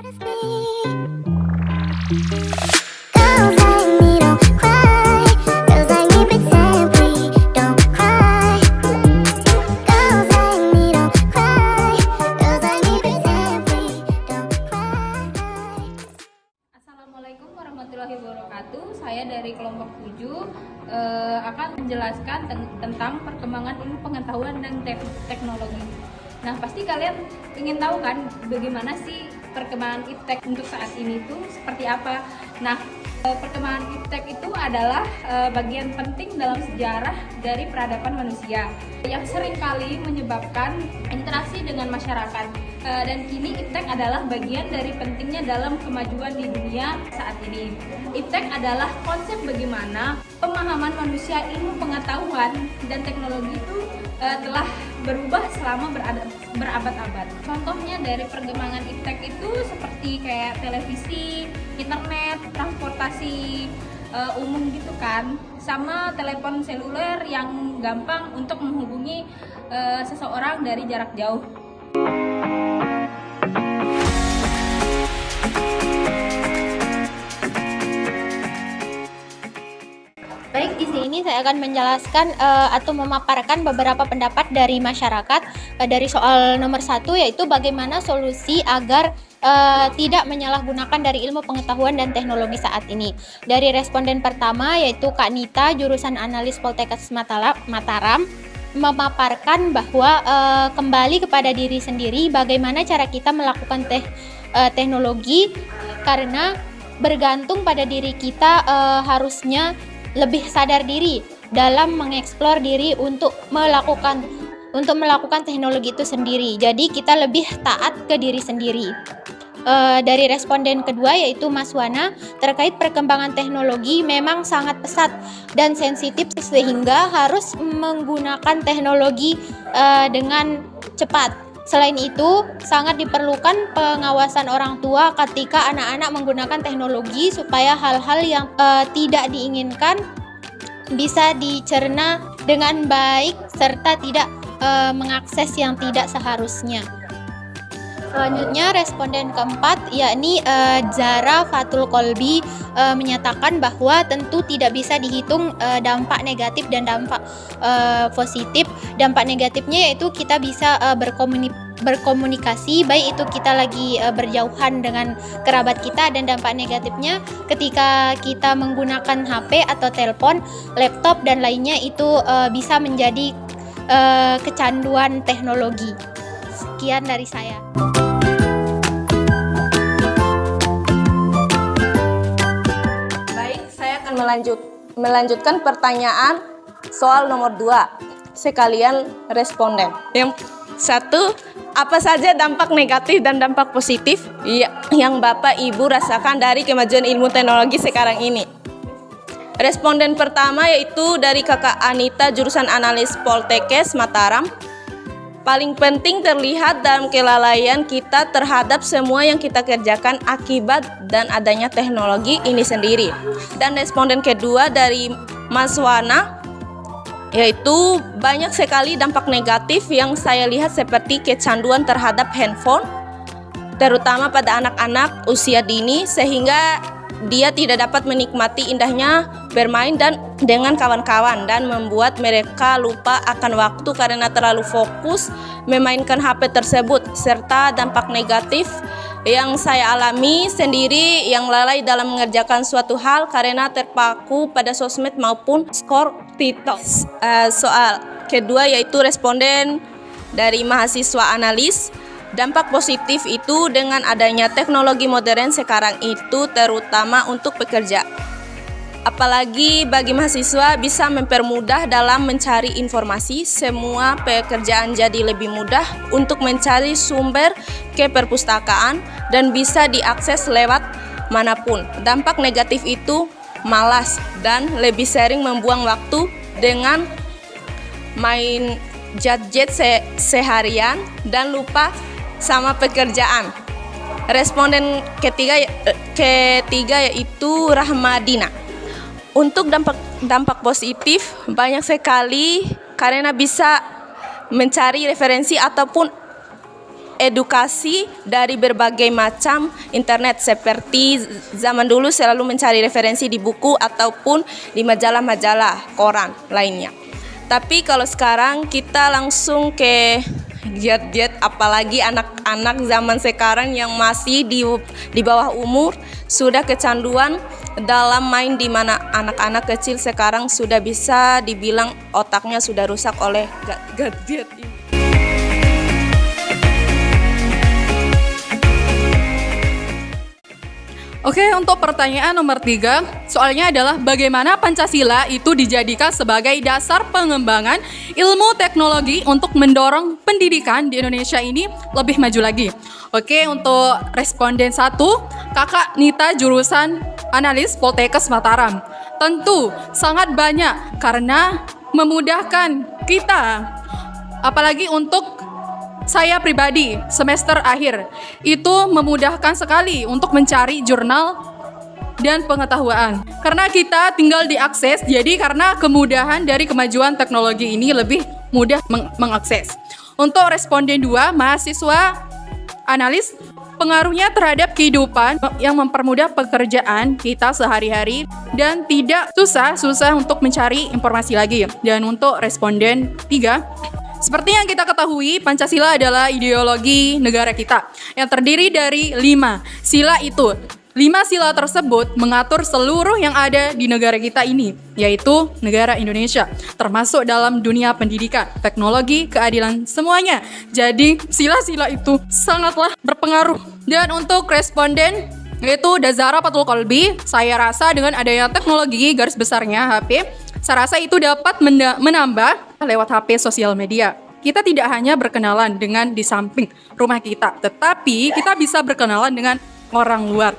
Assalamualaikum warahmatullahi wabarakatuh. Saya dari kelompok 7 akan menjelaskan tentang perkembangan ilmu pengetahuan dan teknologi. Nah, pasti kalian ingin tahu kan bagaimana sih perkembangan iptek untuk saat ini tuh seperti apa. Nah, perkembangan iptek itu adalah bagian penting dalam sejarah dari peradaban manusia yang seringkali menyebabkan interaksi dengan masyarakat. Dan kini iptek adalah bagian dari pentingnya dalam kemajuan di dunia saat ini. Iptek adalah konsep bagaimana pemahaman manusia ilmu pengetahuan dan teknologi itu telah berubah selama berabad-abad. Contohnya dari perkembangan iptek itu seperti kayak televisi, internet, transportasi umum gitu kan, sama telepon seluler yang gampang untuk menghubungi seseorang dari jarak jauh. Baik, di sini saya akan menjelaskan atau memaparkan beberapa pendapat dari masyarakat dari soal nomor 1, yaitu bagaimana solusi agar tidak menyalahgunakan dari ilmu pengetahuan dan teknologi saat ini. Dari responden pertama, yaitu Kak Nita, jurusan Analis Poltekkes Mataram, memaparkan bahwa kembali kepada diri sendiri bagaimana cara kita melakukan teknologi, karena bergantung pada diri kita harusnya lebih sadar diri dalam mengeksplor diri untuk melakukan teknologi itu sendiri. Jadi kita lebih taat ke diri sendiri. Dari responden kedua, yaitu Mas Wana, terkait perkembangan teknologi memang sangat pesat dan sensitif sehingga harus menggunakan teknologi dengan cepat. Selain itu, sangat diperlukan pengawasan orang tua ketika anak-anak menggunakan teknologi supaya hal-hal yang tidak diinginkan bisa dicerna dengan baik serta tidak mengakses yang tidak seharusnya. Selanjutnya, responden keempat, yakni Zara Fatul Kolbi, menyatakan bahwa tentu tidak bisa dihitung dampak negatif dan dampak positif. Dampak negatifnya yaitu kita bisa berkomunikasi, baik itu kita lagi berjauhan dengan kerabat kita, dan dampak negatifnya ketika kita menggunakan HP atau telepon, laptop dan lainnya itu bisa menjadi kecanduan teknologi. Sekian dari saya. Baik, saya akan melanjutkan pertanyaan soal nomor 2. Sekalian responden. Yang 1, apa saja dampak negatif dan dampak positif yang Bapak Ibu rasakan dari kemajuan ilmu teknologi sekarang ini? Responden pertama yaitu dari Kakak Anita, jurusan Analis Poltekkes Mataram. Paling penting terlihat dalam kelalaian kita terhadap semua yang kita kerjakan akibat dan adanya teknologi ini sendiri. Dan responden kedua dari Mas Wana, yaitu banyak sekali dampak negatif yang saya lihat seperti kecanduan terhadap handphone, terutama pada anak-anak usia dini, sehingga dia tidak dapat menikmati indahnya bermain dengan kawan-kawan dan membuat mereka lupa akan waktu karena terlalu fokus memainkan HP tersebut. Serta dampak negatif yang saya alami sendiri, yang lalai dalam mengerjakan suatu hal karena terpaku pada sosmed maupun skor TikTok. Soal kedua yaitu responden dari mahasiswa analis. Dampak positif itu dengan adanya teknologi modern sekarang itu terutama untuk pekerja. Apalagi bagi mahasiswa bisa mempermudah dalam mencari informasi, semua pekerjaan jadi lebih mudah untuk mencari sumber ke perpustakaan dan bisa diakses lewat manapun. Dampak negatif itu malas dan lebih sering membuang waktu dengan main gadget seharian dan lupa sama pekerjaan. Responden ketiga yaitu Rahmadina. Untuk dampak positif banyak sekali karena bisa mencari referensi ataupun edukasi dari berbagai macam internet, seperti zaman dulu selalu mencari referensi di buku ataupun di majalah-majalah koran lainnya. Tapi kalau sekarang kita langsung ke gadget, apalagi anak-anak zaman sekarang yang masih di bawah umur sudah kecanduan dalam main, di mana anak-anak kecil sekarang sudah bisa dibilang otaknya sudah rusak oleh gadget ini. Oke, untuk pertanyaan nomor 3, soalnya adalah bagaimana Pancasila itu dijadikan sebagai dasar pengembangan ilmu teknologi untuk mendorong pendidikan di Indonesia ini lebih maju lagi. Oke, untuk responden 1, Kakak Nita jurusan Analis Poltekkes Mataram. Tentu sangat banyak karena memudahkan kita, apalagi untuk saya pribadi, semester akhir, itu memudahkan sekali untuk mencari jurnal dan pengetahuan. Karena kita tinggal diakses, jadi karena kemudahan dari kemajuan teknologi ini lebih mudah mengakses. Untuk responden 2, mahasiswa analis, pengaruhnya terhadap kehidupan yang mempermudah pekerjaan kita sehari-hari dan tidak susah untuk mencari informasi lagi. Dan untuk responden 3, seperti yang kita ketahui, Pancasila adalah ideologi negara kita yang terdiri dari 5 sila itu. 5 sila tersebut mengatur seluruh yang ada di negara kita ini, yaitu negara Indonesia, termasuk dalam dunia pendidikan, teknologi, keadilan, semuanya. Jadi, sila-sila itu sangatlah berpengaruh. Dan untuk responden, yaitu Dazara Patul Kolbi, saya rasa dengan adanya teknologi garis besarnya HP, saya rasa itu dapat menambah lewat HP sosial media. Kita tidak hanya berkenalan dengan di samping rumah kita, tetapi kita bisa berkenalan dengan orang luar.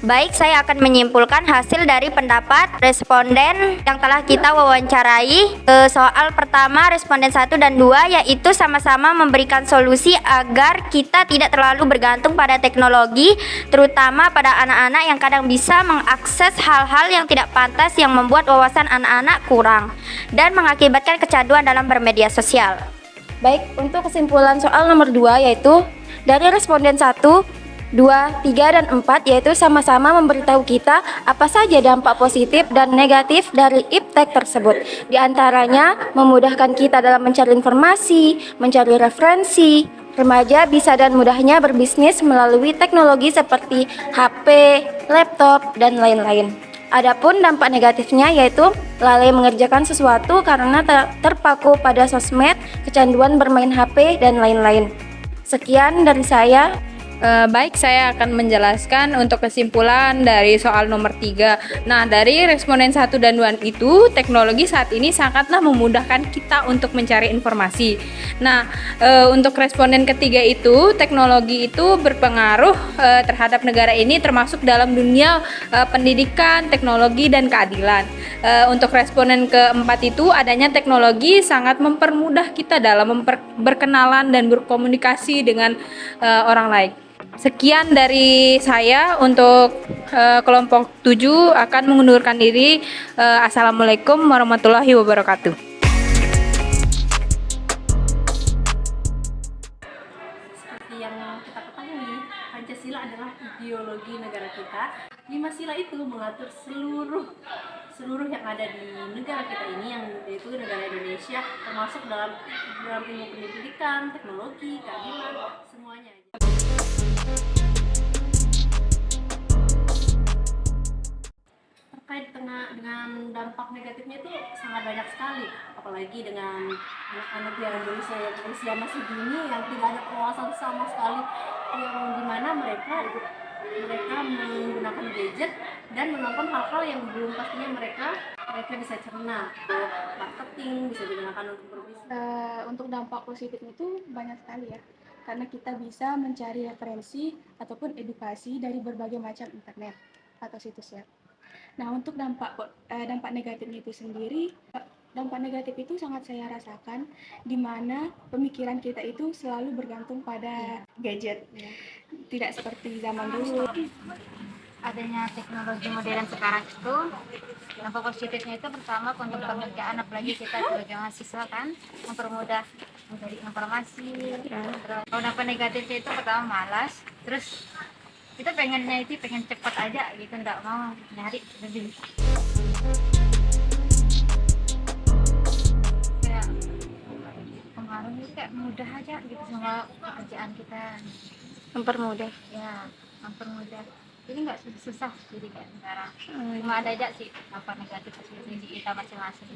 Baik, saya akan menyimpulkan hasil dari pendapat responden yang telah kita wawancarai. Soal pertama, responden 1 dan 2, yaitu sama-sama memberikan solusi agar kita tidak terlalu bergantung pada teknologi, terutama pada anak-anak yang kadang bisa mengakses hal-hal yang tidak pantas yang membuat wawasan anak-anak kurang dan mengakibatkan kecanduan dalam bermedia sosial. Baik, untuk kesimpulan soal nomor 2, yaitu dari responden 1, 2, 3, dan 4, yaitu sama-sama memberitahu kita apa saja dampak positif dan negatif dari iptek tersebut. Di antaranya memudahkan kita dalam mencari informasi, mencari referensi. Remaja bisa dan mudahnya berbisnis melalui teknologi seperti HP, laptop, dan lain-lain. Adapun dampak negatifnya yaitu lalai mengerjakan sesuatu karena terpaku pada sosmed, kecanduan bermain HP, dan lain-lain. Sekian dari saya. Baik, saya akan menjelaskan untuk kesimpulan dari soal nomor 3. Nah, dari responden 1 dan 2 itu, teknologi saat ini sangatlah memudahkan kita untuk mencari informasi. Nah, untuk responden ketiga itu, teknologi itu berpengaruh terhadap negara ini termasuk dalam dunia pendidikan, teknologi, dan keadilan. Untuk responden keempat itu, adanya teknologi sangat mempermudah kita dalam berkenalan dan berkomunikasi dengan orang lain. Sekian dari saya untuk kelompok 7 akan mengundurkan diri. Assalamualaikum warahmatullahi wabarakatuh. Seperti yang kita ketahui, Pancasila adalah ideologi negara kita. 5 sila itu mengatur seluruh yang ada di negara kita ini, yang yaitu negara Indonesia, termasuk dalam ilmu pendidikan, teknologi, keadilan, semuanya. Terkait dengan dampak negatifnya itu sangat banyak sekali, apalagi dengan anak-anak yang berusia masih dini yang tidak ada pengawasan sama sekali, yang dimana mereka menggunakan gadget dan menonton hal-hal yang belum pastinya mereka bisa cerna. Marketing bisa digunakan untuk berbisnis. Untuk dampak positifnya itu banyak sekali ya, karena kita bisa mencari referensi ataupun edukasi dari berbagai macam internet atau situs web. Nah, untuk dampak negatifnya itu sendiri, dampak negatif itu sangat saya rasakan, di mana pemikiran kita itu selalu bergantung pada gadget, tidak seperti zaman dulu. Adanya teknologi modern sekarang itu Dampak positifnya itu pertama untuk pekerjaan, apalagi kita sebagai mahasiswa kan, mempermudah mencari informasi. Terus kalau dampak negatifnya itu pertama malas, terus kita pengennya itu pengen cepat aja gitu, nggak mau nyari lebih. Kayak pengaruhnya itu kayak mudah aja gitu semua pekerjaan kita. Mempermudah. Ya, mempermudah. Jadi nggak susah jadi kayak sekarang. Cuma ada aja sih apa negatif positif kita masing-masing.